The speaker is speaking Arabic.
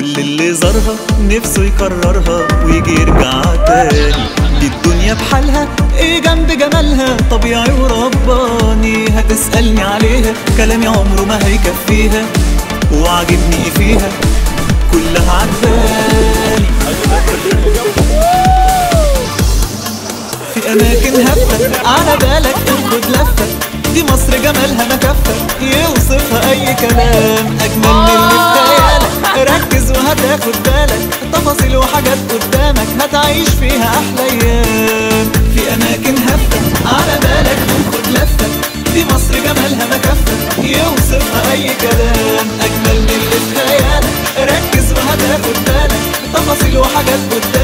كل اللي زارها نفسه يكررها ويجي يرجع تاني. دي الدنيا بحالها ايه جنب جمالها، طبيعي ورباني. هتسألني عليها كلامي عمره ما هيكفيها، وعجبني ايه فيها كلها عجباني. في اماكن هفة على بالك تاخد لفة، دي مصر جمالها ما كفة يوصفها اي كلام. اجمل من اللي في خيالك، ركز وهتاخد بالك، تفاصيل وحاجات قدامك هتعيش فيها احلى ايام. في اماكن هفة على بالك تاخد لفة، دي مصر جمالها ما كفة يوصفها اي كلام. اجمل من اللي في خيالك، ركز وهتاخد بالك، تفاصيل وحاجات قدامك